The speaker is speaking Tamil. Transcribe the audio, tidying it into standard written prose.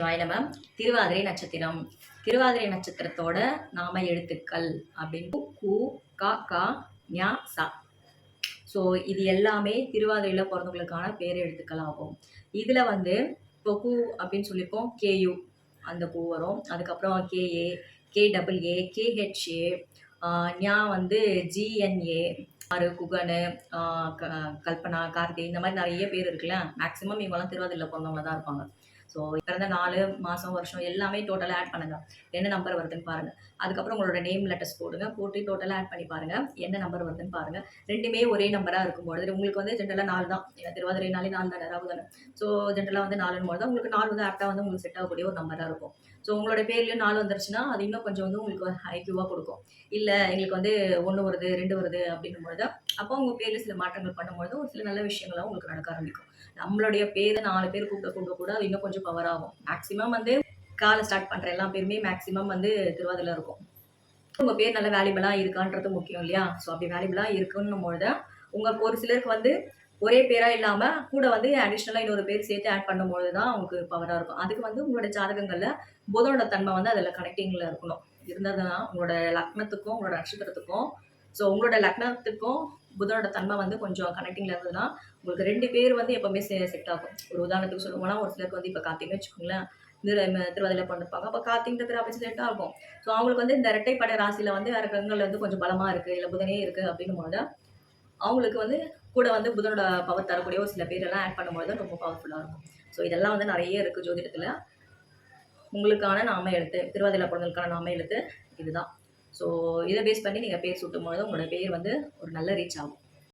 நம்ம திருவாதிரை நட்சத்திரம். திருவாதிரை நட்சத்திரத்தோட நாம எழுத்துக்கள் அப்படின்னு கு கா கா ஞா சா. ஸோ இது எல்லாமே திருவாதிரையில் பிறந்தவங்களுக்கான பேர் எழுத்துக்கள் ஆகும். இதில் வந்து இப்போ கு அப்படின்னு சொல்லியிருக்கோம், கேயு அந்த கு வரும். அதுக்கப்புறம் கேஏ, கேடபிள்ஏ, கேஹெச்ஏ, ஞா வந்து ஜிஎன்ஏ, ஆறு குகனு, கல்பனா, கார்த்தி, இந்த மாதிரி நிறைய பேர் இருக்குல்ல. மேக்ஸிமம் இவங்கெல்லாம் திருவாதிரையில் பிறந்தவங்க தான் இருப்பாங்க. ஸோ பிறந்த நாள், மாதம், வருஷம் எல்லாமே டோட்டலாக ஆட் பண்ணுங்க. என்ன நம்பர் வருதுன்னு பாருங்கள். அதுக்கப்புறம் உங்களோட நேம் லெட்டர்ஸ் போடுங்க. போட்டு டோட்டலாக ஆட் பண்ணி பாருங்கள் என்ன நம்பர் வருதுன்னு பாருங்கள். ரெண்டுமே ஒரே நம்பராக இருக்கும்போது உங்களுக்கு வந்து ஜென்ரலாக 4 தான். ஏன்னா திருவாதிரைனாலே 4 தானே, ராகு தானே. ஸோ ஜென்ரலாக வந்து 4 போது தான் உங்களுக்கு 4 வந்து ஆப்டாக வந்து உங்களுக்கு செட் ஆகக்கூடிய ஒரு நம்பராக இருக்கும். ஸோ உங்களோட பேர்லேயும் 4 வந்துருச்சுன்னா அது இன்னும் கொஞ்சம் வந்து உங்களுக்கு ஐக்யூவாக கொடுக்கும். இல்லை எங்களுக்கு வந்து 1 வருது 2 வருது அப்படின்னும்பொழுது அப்போ உங்கள் பேரில் சில மாற்றங்கள் பண்ணும்பொழுது ஒரு சில நல்ல விஷயங்கள்லாம் உங்களுக்கு நடக்க ஆரம்பிக்கும். நம்மளுடைய பேர் 4 பேர் கூப்பிட கூட அது இன்னும் கொஞ்சம் பவர் ஆகும். மேக்ஸிமம் வந்து காலை ஸ்டார்ட் பண்ணுற எல்லா பேருமே மேக்ஸிமம் வந்து திருவாதிரையில் இருக்கும். உங்கள் பேர் நல்ல வேல்யூபிளாக இருக்கான்றது முக்கியம் இல்லையா? ஸோ அப்படி வேல்யூபிளாக இருக்குன்னும் பொழுது உங்கள் ஒரு சிலருக்கு வந்து ஒரே பேராக இல்லாமல் கூட வந்து அடிஷ்னலாக இன்னொரு பேர் சேர்த்து ஆட் பண்ணும்பொழுது தான் உங்களுக்கு பவராக இருக்கும். அதுக்கு வந்து உங்களோட ஜாதகங்களில் புதனோட தன்மை வந்து அதில் கனெக்டிங்கில் இருக்கணும். இருந்ததுன்னா உங்களோட லக்னத்துக்கும் உங்களோட நட்சத்திரத்துக்கும், ஸோ உங்களோட லக்னத்துக்கும் புதனோட தன்மை வந்து கொஞ்சம் கனெக்டிங்கில் இருந்ததுன்னா உங்களுக்கு 2 பேர் வந்து எப்போவுமே செட் ஆகும். ஒரு உதாரணத்துக்கு சொல்லுவோம்னா ஒரு சிலருக்கு வந்து இப்போ கார்த்திகை வச்சுக்கோங்களேன், திருவாதிரையில் பிறந்திருப்பாங்க. அப்போ கார்த்திகை அப்படி செட் ஆகும். ஸோ அவங்களுக்கு வந்து இந்த இரட்டைப்படை ராசியில் வந்து வேறு கிரகங்கள் வந்து கொஞ்சம் பலமாக இருக்குது, இல்லை புதனே இருக்குது அப்படின்னும் போது அவங்களுக்கு வந்து கூட வந்து புதனோட பவர் தரக்கூடிய ஒரு சில பேரெல்லாம் ஆட் பண்ணும்போது தான் ரொம்ப பவர்ஃபுல்லாக இருக்கும். ஸோ இதெல்லாம் வந்து நிறைய இருக்குது ஜோதிடத்தில். உங்களுக்கான நாம எழுத்து, திருவாதிரையில் பிறந்தவங்களுக்கான நாம எழுத்து இதுதான். ஸோ இதை பேஸ் பண்ணி நீங்கள் பேர் சூட்டும் பொழுது உங்களோட பேர் வந்து ஒரு நல்ல ரீச் ஆகும்.